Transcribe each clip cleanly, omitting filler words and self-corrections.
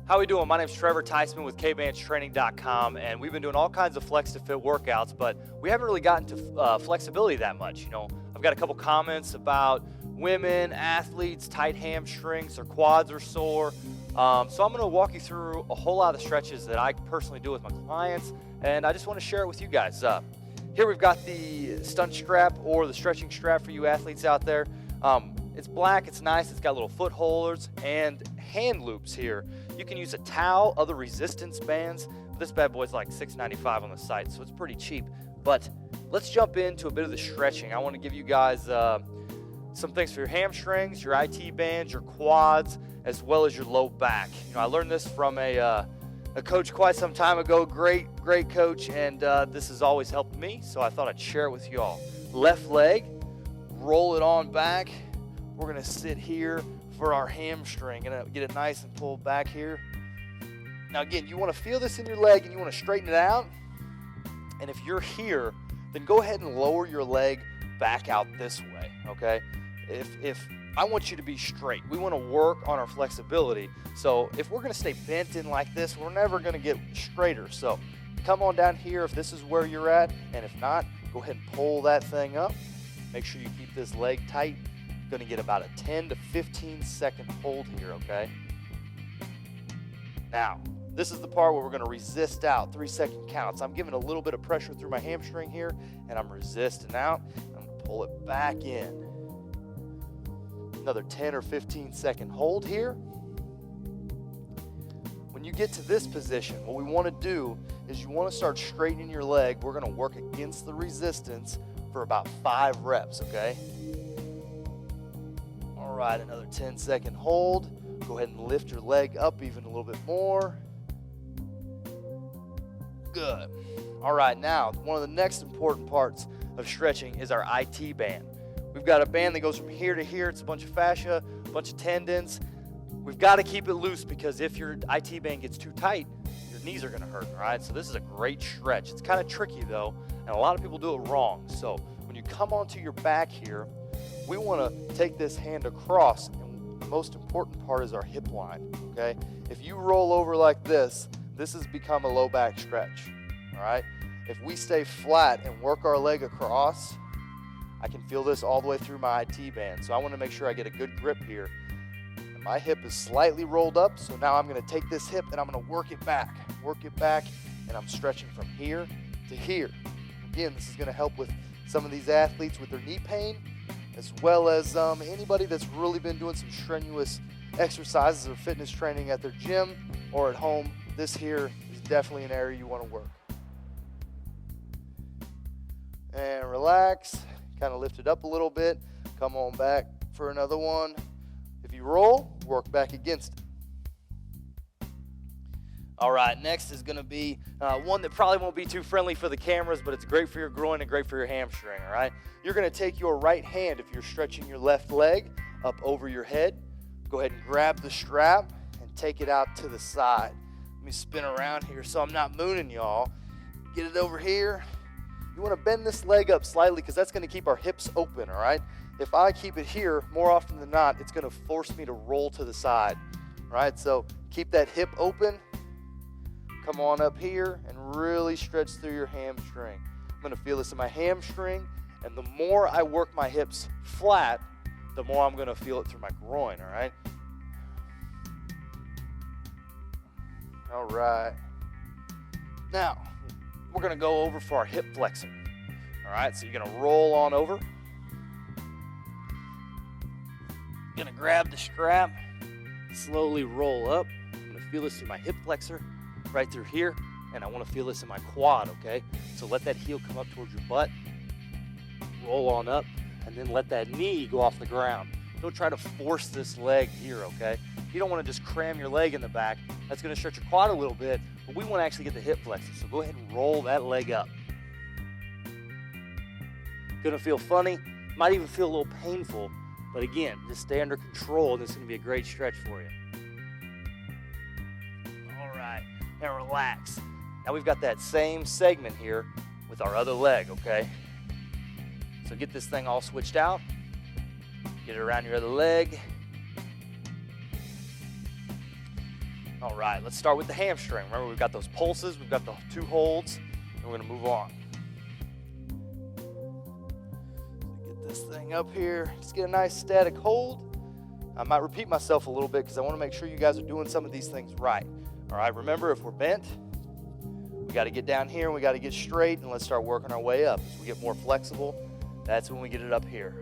How we doing? My name's Trevor Teisman with KBandTraining.com, and we've been doing all kinds of flex to fit workouts, but we haven't really gotten to flexibility that much. You know, I've got a couple comments about women, athletes, tight hamstrings, their quads are sore. So I'm going to walk you through a whole lot of the stretches that I personally do with my clients, and I just want to share it with you guys. Here we've got the stunt strap or the stretching strap for you athletes out there. It's black, it's nice, it's got little foot holders and hand loops here. You can use a towel, other resistance bands. This bad boy's like $6.95 on the site, so it's pretty cheap. But let's jump into a bit of the stretching. I want to give you guys some things for your hamstrings, your IT bands, your quads, as well as your low back. You know, I learned this from a coach quite some time ago. Great coach, and this has always helped me, so I thought I'd share it with you all. Left leg, roll it on back. We're going to sit here for our hamstring. Gonna get it nice and pulled back here. Now again, you want to feel this in your leg and you want to straighten it out. And if you're here, then go ahead and lower your leg back out this way, okay? If I want you to be straight, we want to work on our flexibility. So if we're going to stay bent in like this, we're never going to get straighter. So come on down here if this is where you're at, and if not, go ahead and pull that thing up. Make sure you keep this leg tight. Going to get about a 10 to 15 second hold here, okay? Now, this is the part where we're going to resist out, 3-second counts. I'm giving a little bit of pressure through my hamstring here, and I'm resisting out. I'm going to pull it back in. Another 10 or 15 second hold here. When you get to this position, what we want to do is you want to start straightening your leg. We're going to work against the resistance for about 5 reps, okay? All right, another 10-second hold. Go ahead and lift your leg up even a little bit more. Good. All right, now, one of the next important parts of stretching is our IT band. We've got a band that goes from here to here. It's a bunch of fascia, a bunch of tendons. We've got to keep it loose because if your IT band gets too tight, your knees are going to hurt, all right? So this is a great stretch. It's kind of tricky, though, and a lot of people do it wrong. So when you come onto your back here, we want to take this hand across, and the most important part is our hip line, okay? If you roll over like this has become a low back stretch, all right? If we stay flat and work our leg across, I can feel this all the way through my IT band. So I want to make sure I get a good grip here. And my hip is slightly rolled up, so now I'm going to take this hip and I'm going to work it back, and I'm stretching from here to here. Again, this is going to help with some of these athletes with their knee pain, as well as anybody that's really been doing some strenuous exercises or fitness training at their gym or at home. This here is definitely an area you want to work. And relax, kind of lift it up a little bit. Come on back for another one. If you roll, work back against it. All right, next is going to be one that probably won't be too friendly for the cameras, but it's great for your groin and great for your hamstring, all right? You're going to take your right hand, if you're stretching your left leg, up over your head. Go ahead and grab the strap and take it out to the side. Let me spin around here so I'm not mooning y'all. Get it over here. You want to bend this leg up slightly because that's going to keep our hips open, all right? If I keep it here, more often than not, it's going to force me to roll to the side, all right? So keep that hip open. Come on up here and really stretch through your hamstring. I'm going to feel this in my hamstring, and the more I work my hips flat, the more I'm going to feel it through my groin, all right? All right. Now, we're going to go over for our hip flexor, all right? So you're going to roll on over. You're going to grab the strap, slowly roll up. I'm going to feel this through my hip flexor. Right through here, and I want to feel this in my quad, okay? So let that heel come up towards your butt, roll on up, and then let that knee go off the ground. Don't try to force this leg here, okay? You don't want to just cram your leg in the back. That's going to stretch your quad a little bit, but we want to actually get the hip flexor, so go ahead and roll that leg up. Going to feel funny, might even feel a little painful, but again, just stay under control, and this is going to be a great stretch for you. And relax. Now we've got that same segment here with our other leg, okay? So get this thing all switched out. Get it around your other leg. All right, let's start with the hamstring. Remember, we've got those pulses, we've got the 2 holds, and we're gonna move on. Get this thing up here, just get a nice static hold. I might repeat myself a little bit because I wanna make sure you guys are doing some of these things right. All right, remember, if we're bent, we gotta get down here and we gotta get straight, and let's start working our way up. As we get more flexible, that's when we get it up here.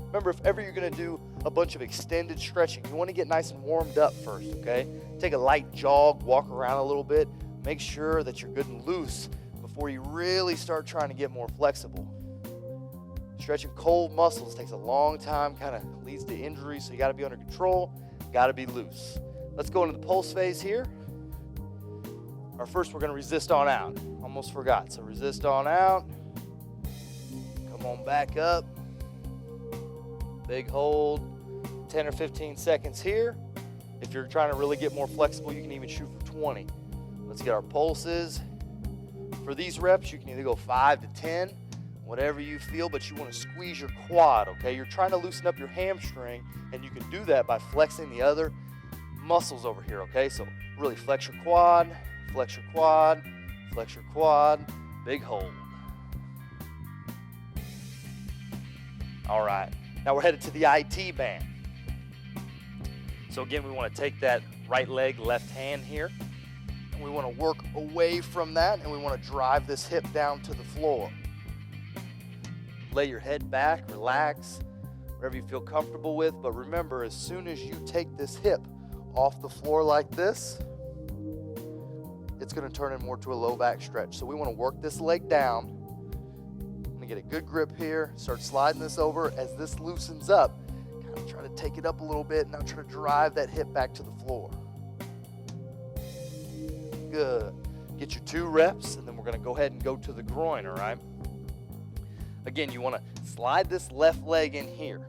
Remember, if ever you're gonna do a bunch of extended stretching, you wanna get nice and warmed up first, okay? Take a light jog, walk around a little bit, make sure that you're good and loose before you really start trying to get more flexible. Stretching cold muscles takes a long time, kind of leads to injury, so you gotta be under control, gotta be loose. Let's go into the pulse phase here. First, we're gonna resist on out. Almost forgot, so resist on out. Come on back up. Big hold, 10 or 15 seconds here. If you're trying to really get more flexible, you can even shoot for 20. Let's get our pulses. For these reps, you can either go 5 to 10, whatever you feel, but you want to squeeze your quad, okay? You're trying to loosen up your hamstring, and you can do that by flexing the other muscles over here, okay? So really flex your quad, flex your quad, flex your quad, big hold. All right. Now we're headed to the IT band. So again, we want to take that right leg, left hand here, and we want to work away from that, and we want to drive this hip down to the floor. Lay your head back, relax, whatever you feel comfortable with, but remember, as soon as you take this hip off the floor like this, it's going to turn in more to a low back stretch. So we want to work this leg down. Get a good grip here, start sliding this over. As this loosens up, kind of try to take it up a little bit. Now try to drive that hip back to the floor. Good. Get your 2 reps, and then we're going to go ahead and go to the groin, all right? Again, you want to slide this left leg in here,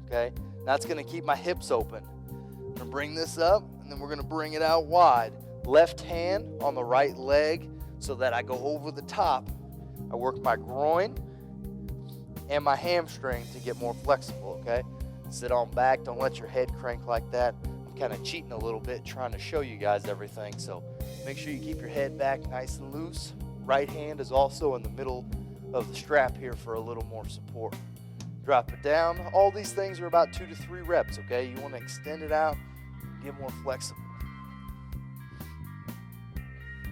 okay? That's going to keep my hips open. I'm going to bring this up, and then we're going to bring it out wide. Left hand on the right leg so that I go over the top. I work my groin and my hamstring to get more flexible, okay? Sit on back, don't let your head crank like that. I'm kind of cheating a little bit trying to show you guys everything, so make sure you keep your head back nice and loose. Right hand is also in the middle of the strap here for a little more support. Drop it down. All these things are about 2 to 3 reps, okay? You want to extend it out, get more flexible.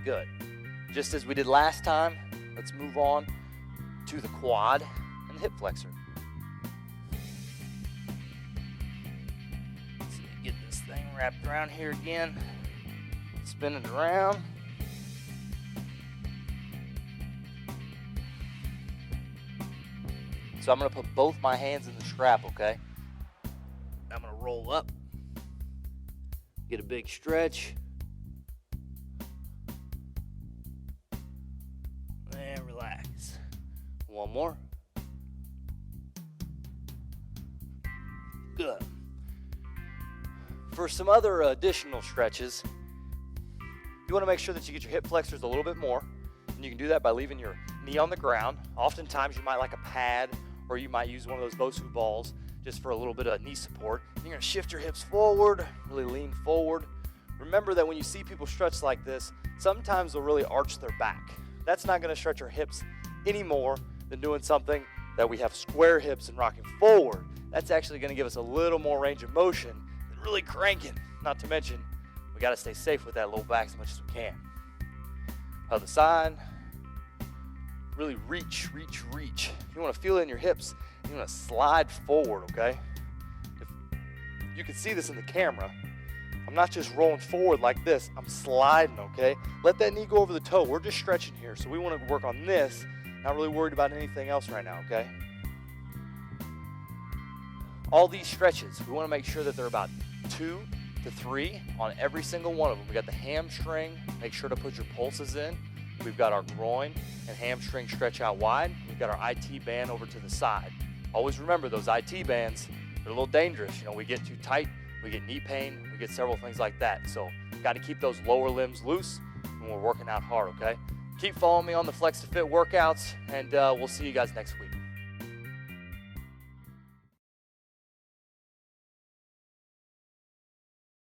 Good. Just as we did last time, let's move on to the quad and the hip flexor. Let's get this thing wrapped around here again. Spin it around. So I'm going to put both my hands in the strap, okay? I'm going to roll up, get a big stretch, and relax. One more. Good. For some other additional stretches, you want to make sure that you get your hip flexors a little bit more, and you can do that by leaving your knee on the ground. Oftentimes you might like a pad, or you might use one of those Bosu balls just for a little bit of knee support. You're going to shift your hips forward, really lean forward. Remember that when you see people stretch like this, sometimes they'll really arch their back. That's not going to stretch our hips any more than doing something that we have square hips and rocking forward. That's actually going to give us a little more range of motion than really cranking. Not to mention, we got to stay safe with that low back as much as we can. Other side. Really reach. You want to feel it in your hips. You want to slide forward, okay? If you can see this in the camera. I'm not just rolling forward like this. I'm sliding, okay? Let that knee go over the toe. We're just stretching here, so we want to work on this. Not really worried about anything else right now, okay? All these stretches, we want to make sure that they're about 2 to 3 on every single one of them. We got the hamstring. Make sure to put your pulses in. We've got our groin and hamstring stretch out wide. We've got our IT band over to the side. Always remember those IT bands, they're a little dangerous. You know, we get too tight, we get knee pain, we get several things like that. So got to keep those lower limbs loose when we're working out hard, okay? Keep following me on the Flex to Fit workouts, and we'll see you guys next week.